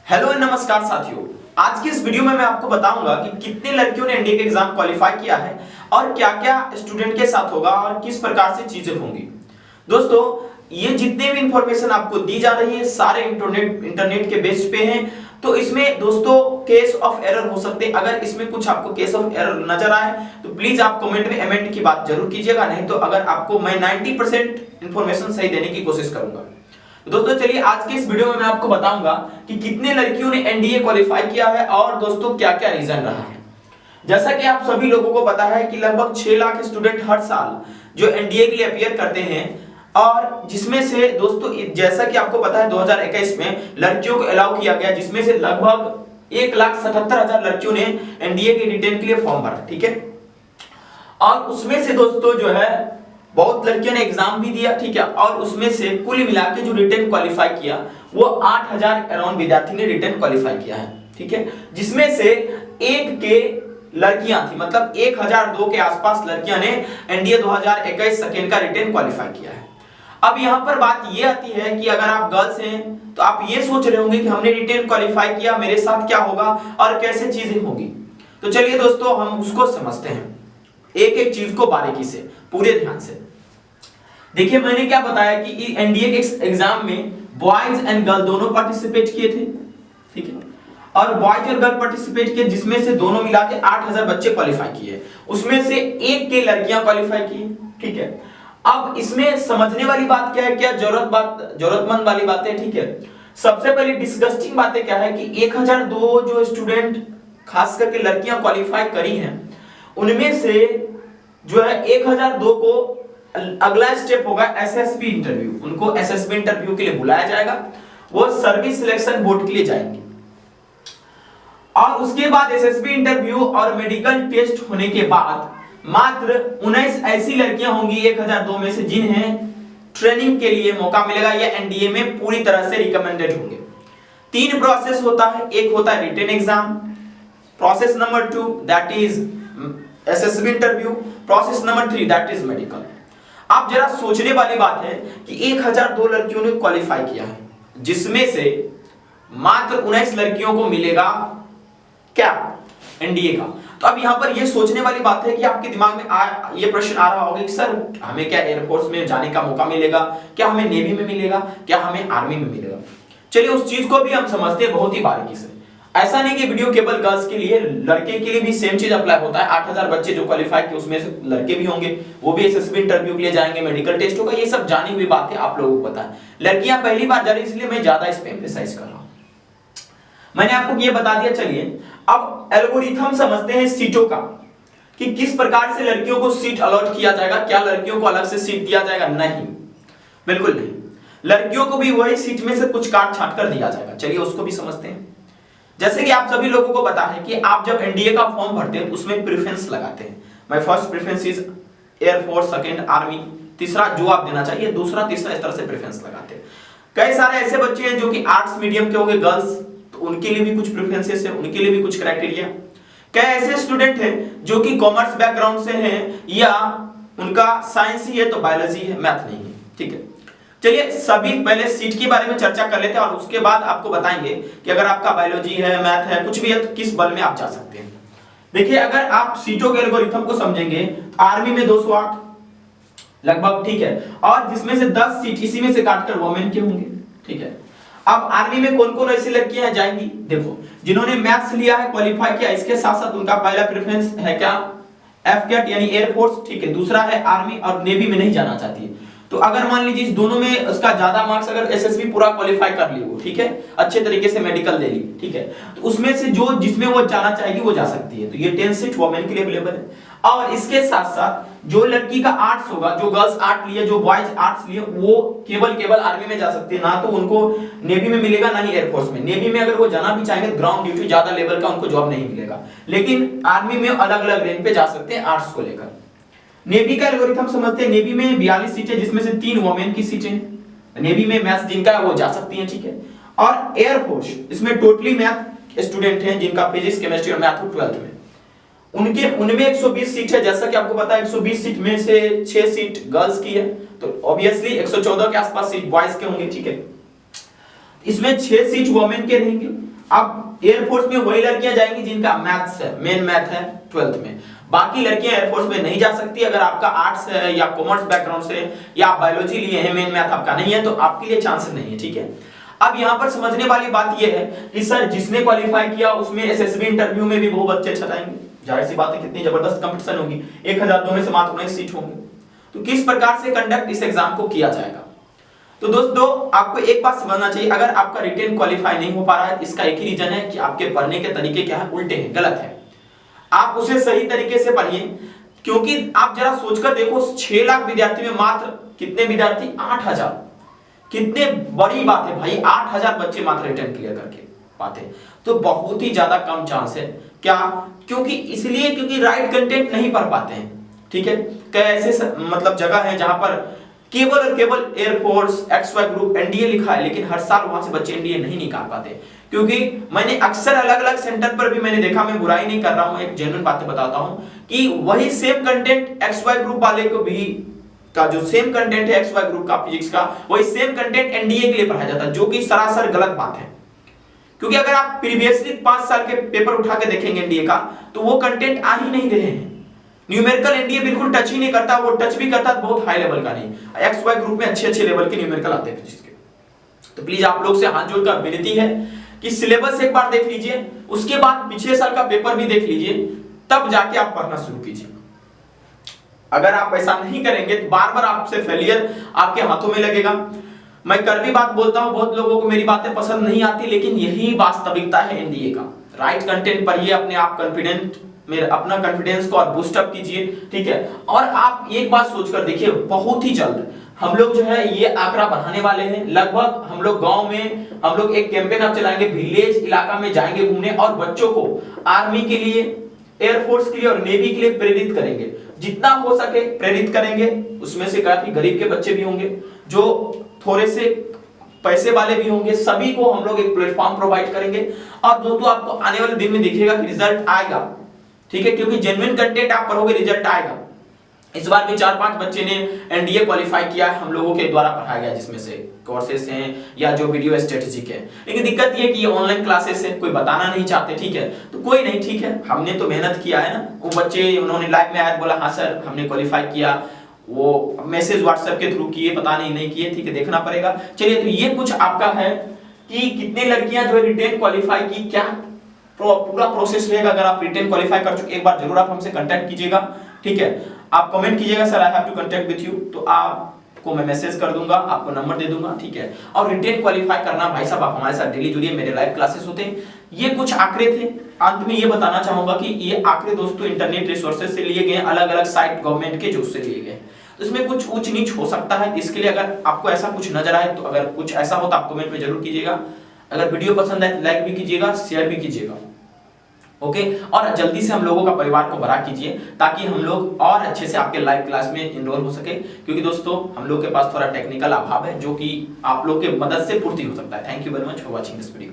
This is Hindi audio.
हेलो नमस्कार साथियों। आज की इस वीडियो में मैं आपको बताऊंगा कि कितने लड़कियों ने एनडीए का एग्जाम क्वालिफाई किया है और क्या-क्या स्टूडेंट के साथ होगा और किस प्रकार से चीजें होंगी। दोस्तों, ये जितने भी इंफॉर्मेशन आपको दी जा रही है सारे इंटरनेट के बेस पे हैं, तो इसमें दोस्तों केस ऑफ एरर हो सकते हैं। अगर इसमें कुछ आपको केस ऑफ एरर नजर आए तो प्लीज आप कमेंट में अमेंड की बात जरूर कीजिएगा, नहीं तो अगर आपको मैं 90% इंफॉर्मेशन सही देने की कोशिश करूंगा। दोस्तों चलिए आज के इस वीडियो में मैं आपको बताऊंगा कि कितने लड़कियों ने एनडीए क्वालिफाई किया है और दोस्तों क्या-क्या रीजन रहा है। जैसा कि आप सभी लोगों को पता है कि लगभग 6 लाख स्टूडेंट हर साल जो एनडीए के लिए अपीयर करते हैं, और जिसमें से दोस्तों जैसा कि आपको पता है 2021 में लड़कियों को अलाउ किया गया, जिसमें से लगभग 1,77,000 लड़कियों ने एनडीए के रिटेन के लिए फॉर्म भरा। ठीक है, और उसमें से दोस्तों जो है बहुत लड़कियों ने एग्जाम भी दिया। ठीक है, और उसमें से कुल मिला के जो रिटेन क्वालिफाई किया वो 8,000 अराउंड विद्यार्थी ने रिटेन क्वालिफाई किया है। ठीक है, जिसमें से एक के लड़कियां थी, मतलब 1002 के आसपास लड़कियां ने एनडीए 2021 सेकेंड का रिटेन क्वालिफाई किया है। अब यहां पर बात ये आती है कि अगर आप गर्ल्स हैं तो आप ये सोच रहे होंगे कि हमने रिटेन क्वालिफाई किया, मेरे साथ क्या होगा और कैसे चीजें होंगी। तो चलिए दोस्तों हम उसको समझते हैं एक एक चीज को बारीकी से, पूरे ध्यान से। देखिए मैंने क्या बताया कि एनडीए के एग्जाम में बॉयज एंड गर्ल दोनों पार्टिसिपेट किए थे। ठीक है, और बॉयज और गर्ल पार्टिसिपेट किए, जिसमें से दोनों मिला के 8,000 बच्चे क्वालिफाई किए, उसमें से एक के लड़कियां क्वालिफाई की। ठीक है, अब इसमें समझने वाली बात क्या है, क्या जरूरतमंद वाली बात है। ठीक है, सबसे पहले डिस्गस्टिंग बातें क्या है कि 1,002 जो स्टूडेंट खास करके लड़कियां क्वालिफाई करी हैं, उनमें से जो है 1,002 को अगला स्टेप होगा एसएसबी इंटरव्यू। उनको एसएसबी इंटरव्यू के लिए बुलाया जाएगा, वो सर्विस सिलेक्शन बोर्ड के लिए जाएंगे, और उसके बाद एसएसबी इंटरव्यू और मेडिकल टेस्ट होने के बाद मात्र 19 ऐसी लड़कियां होंगी 1,002 में से जिन्हें ट्रेनिंग के लिए मौका मिलेगा या एनडीए में पूरी तरह से रिकमेंडेड होंगे। 3 प्रोसेस होता है, एक होता है written exam, process number 2 that is SSB interview, process number 3 that is medical. आप जरा सोचने वाली बात है कि 1,002 लड़कियों ने क्वालिफाई किया है, जिसमें से मात्र 19 लड़कियों को मिलेगा क्या, एनडीए का। तो अब यहां पर यह सोचने वाली बात है कि आपके दिमाग में ये प्रश्न आ रहा होगा कि सर हमें क्या एयरफोर्स में जाने का मौका मिलेगा, क्या हमें नेवी में मिलेगा, क्या हमें आर्मी में मिलेगा। चलिए उस चीज को भी हम समझते हैं बहुत ही बारीकी से। ऐसा नहीं कि वीडियो केवल गर्ल्स के लिए, लड़के के लिए भी सेम चीज अप्लाई होता है। 8,000 बच्चे जो क्वालिफाई किए उसमें से लड़के भी होंगे, वो भी एसएसबी इंटरव्यू के लिए जाएंगे, मेडिकल टेस्ट होगा, ये सब जानी हुई बात है, आप लोगों को पता है। लड़कियां पहली बार जा रही, इसलिए मैं ज्यादा इस पे एम्फेसाइज कर रहा हूं। मैंने आपको ये बता दिया। चलिए अब एल्गोरिथम समझते हैं सीटों का, कि किस प्रकार से लड़कियों को सीट अलॉट किया जाएगा। क्या लड़कियों को अलग से सीट दिया जाएगा? नहीं, बिल्कुल नहीं। लड़कियों को भी वही सीट में से कुछ काट छांट कर दिया जाएगा। चलिए उसको भी समझते हैं। जैसे कि आप सभी लोगों को पता है कि आप जब एनडीए का फॉर्म भरते हैं उसमें प्रेफरेंस लगाते हैं। My first preference is air force, second army, तीसरा जो आप देना चाहिए, दूसरा तीसरा, इस तरह से प्रेफरेंस लगाते हैं। कई सारे ऐसे बच्चे हैं जो कि आर्ट्स मीडियम के होंगे, गर्ल्स, तो उनके लिए भी कुछ प्रेफरेंसेस है, उनके लिए भी कुछ क्राइटेरिया। कई ऐसे स्टूडेंट हैं जो कि कॉमर्स बैकग्राउंड से हैं या उनका साइंस ही है तो बायोलॉजी है, मैथ नहीं है। ठीक है, चलिए सभी पहले सीट के बारे में चर्चा कर लेते हैं और उसके बाद आपको बताएंगे कि अगर आपका बायोलॉजी है, मैथ है, कुछ भी है तो किस बल में आप जा सकते हैं। देखिए अगर आप सीटों के एल्गोरिथम को समझेंगे, आर्मी में 208 लगभग, ठीक है, और जिसमें से 10 सीट इसी में से काटकर वुमेन के होंगे। ठीक है, अब आर्मी में कौन कौन ऐसी लड़कियां जाएंगी? देखो, जिन्होंने मैथ्स लिया है, क्वालिफाई किया, इसके साथ साथ उनका पहला प्रेफरेंस है क्या, एफ कैट यानी एयरफोर्स। ठीक है, दूसरा है आर्मी, और नेवी में नहीं जाना चाहती है। तो अगर मान लीजिए इस दोनों में उसका ज्यादा मार्क्स, अगर एसएसबी पूरा क्वालिफाई कर ली हो, ठीक है, अच्छे तरीके से मेडिकल दे ली, ठीक है, तो उसमें से जो जिसमें वो जाना चाहेगी वो जा सकती है। तो ये 10 सीट वुमेन के लिए अवेलेबल है। और इसके साथ साथ जो लड़की का आर्ट्स होगा, जो गर्ल्स आर्ट लिए, जो बॉयज आर्ट्स लिए, वो केवल आर्मी में जा सकती है, ना तो उनको नेवी में मिलेगा ना ही एयरफोर्स में। नेवी में अगर वो जाना भी चाहेंगे तो ग्राउंड ड्यूटी ज्यादा लेवल का उनको जॉब नहीं मिलेगा, लेकिन आर्मी में अलग अलग रेंज पे जा सकते हैं आर्ट्स को लेकर। नेवी का एल्गोरिथम समझते हैं। नेवी में 42 सीटें, जिसमें से 3 वुमेन की सीटें। नेवी में मैथ्स जिनका है वो जा सकती हैं। ठीक है, और एयरफोर्स इसमें टोटली मैथ स्टूडेंट हैं जिनका फिजिक्स, केमिस्ट्री और मैथ 12th में, उनमें 120 सीट है। जैसा कि आपको पता है 120 सीट में से 6 सीट गर्ल्स की है, तो ऑब्वियसली 114 के आसपास सीट बॉयज के होंगे। ठीक है, इसमें 6 सीट वुमेन के रहेंगे अब एयरफोर्स में वही लड़कियां जाएंगी जिनका मैथ्स है, मेन मैथ है 12th में। बाकी लड़कियां एयरफोर्स में नहीं जा सकती। अगर आपका आर्ट्स है या कॉमर्स बैकग्राउंड से या आप बायोलॉजी लिए हैं, मेन मैथ आपका नहीं है, तो आपके लिए चांस नहीं है, ठीक है। अब यहाँ पर समझने वाली बात यह है कि सर जिसने क्वालिफाई किया उसमें एसएसबी इंटरव्यू में भी बहुत बच्चे छटाएंगे, जाहिर सी बात है, कितनी जबरदस्त कंपटीशन होगी, 1002 में से मात्र 19 सीट होंगे। तो किस प्रकार से कंडक्ट इस एग्जाम को किया जाएगा? तो दोस्तों आपको एक बात समझना चाहिए, अगर आपका रिटेन क्वालिफाई नहीं हो पा रहा है, इसका एक ही रीजन है कि आपके पढ़ने के तरीके क्या है, उल्टे हैं, गलत है। आप उसे सही तरीके से पढ़िए, क्योंकि आप जरा सोचकर देखो 6 लाख विद्यार्थी में मात्र कितने विद्यार्थी, 8000। कितने बड़ी बात है भाई, 8000 बच्चे मात्र रिटर्न क्लियर करके पाते, तो बहुत ही ज्यादा कम चांस है। क्या? क्योंकि इसलिए क्योंकि राइट कंटेंट नहीं पढ़ पाते हैं, ठीक है। कई ऐसे मतलब जगह है जहां पर केवल और केवल एयरफोर्स XY ग्रुप एनडीए लिखा है, लेकिन हर साल वहां से बच्चे एनडीए नहीं निकाल पाते। क्योंकि मैंने अक्सर अलग अलग सेंटर पर भी मैंने देखा, मैं बुराई नहीं कर रहा हूं, एक जेन्युइन बातें बताता हूं, कि वही सेम कंटेंट XY ग्रुप वाले को भी का जो सेम कंटेंट है XY ग्रुप का फिजिक्स का, वही सेम कंटेंट एनडीए के लिए पढ़ाया जाता है, जो कि सरासर गलत बात है। क्योंकि अगर आप प्रीवियसली 5 साल के पेपर उठा के देखेंगे एनडीए का, तो वो कंटेंट आ ही नहीं रहे हैं। न्यूमेरिकल एनडीए बिल्कुल टच ही नहीं करता, वो टच भी करता बहुत हाई लेवल का नहीं। XY ग्रुप में अच्छे अच्छे लेवल के न्यूमेरिकल आते हैं फिजिक्स के। तो प्लीज आप लोग से हाथ जोड़कर विनती है कि सिलेबस एक बार देख लीजिए, उसके बाद पिछले साल का पेपर भी देख लीजिए, तब जाके आप पढ़ना शुरू कीजिए। अगर आप ऐसा नहीं करेंगे तो बार बार आपसे फेलियर आपके हाथों में लगेगा। मैं कड़वी बात बोलता हूं, बहुत लोगों को मेरी बातें पसंद नहीं आती, लेकिन यही वास्तविकता है एनडीए का। राइट कंटेंट पढ़िए, अपने आप कॉन्फिडेंट में अपना कॉन्फिडेंस को और बूस्ट अप कीजिए, ठीक है। और आप एक बात सोचकर देखिए, बहुत ही जल्द हम लोग जो है ये आंकड़ा बढ़ाने वाले हैं। लगभग हम लोग गांव में हम लोग एक कैंपेन आप चलाएंगे, विलेज इलाका में जाएंगे घूमने और बच्चों को आर्मी के लिए, एयरफोर्स के लिए और नेवी के लिए प्रेरित करेंगे। जितना हो सके प्रेरित करेंगे। उसमें से काफी गरीब के बच्चे भी होंगे, जो थोड़े से पैसे वाले भी होंगे, सभी को हम लोग एक प्लेटफॉर्म प्रोवाइड करेंगे। और दोस्तों आपको आने वाले दिन में देखिएगा कि रिजल्ट आएगा, ठीक है, क्योंकि जेन्युइन कंटेंट आप पढ़ोगे, रिजल्ट आएगा। इस बार भी 4-5 बच्चे ने एनडीए क्वालिफाई किया है, हम लोगों के द्वारा पढ़ाया गया, जिसमें से कोर्सेस हैं या जो वीडियो स्ट्रेटेजिक है। लेकिन दिक्कत ये कि ये ऑनलाइन क्लासेस है, कोई बताना नहीं चाहते, ठीक है। तो कोई नहीं, ठीक है, हमने तो मेहनत किया है ना। वो बच्चे उन्होंने लाइव में आया, बोला हाँ सर हमने क्वालिफाई किया, वो मैसेज व्हाट्सएप के थ्रू किए, पता नहीं किए, ठीक है, देखना पड़ेगा। चलिए, तो ये कुछ आपका है कि कितने लड़कियां जो रिटेन क्वालिफाई की, क्या पूरा प्रोसेस रहेगा। अगर आप रिटेन क्वालिफाई कर चुके, एक बार जरूर आप हमसे कांटेक्ट कीजिएगा, ठीक है। आप कमेंट कीजिएगा sir I have to contact with you, तो आपको मैं मैसेज कर दूंगा, आपको नंबर दे दूंगा, ठीक है। और रिटेन क्वालिफाई करना भाई साहब, आप हमारे साथ डेली जुड़िए, मेरे लाइव क्लासेस होते हैं। ये कुछ आंकड़े थे। अंत में ये बताना चाहूंगा कि ये आंकड़े दोस्तों इंटरनेट रिसोर्सेज से लिए गए, अलग अलग साइट गवर्नमेंट के जो उससे लिए गए, तो इसमें कुछ ऊंच नीच हो सकता है। इसके लिए अगर आपको ऐसा कुछ नजर आए, तो अगर कुछ ऐसा हो तो आप कमेंट में जरूर कीजिएगा। अगर वीडियो पसंद आए तो लाइक भी कीजिएगा, शेयर भी कीजिएगा, ओके। और जल्दी से हम लोगों का परिवार को बड़ा कीजिए, ताकि हम लोग और अच्छे से आपके लाइव क्लास में इनरोल हो सके। क्योंकि दोस्तों हम लोग के पास थोड़ा टेक्निकल अभाव है, जो कि आप लोग के मदद से पूर्ति हो सकता है। Thank you very much for watching this video.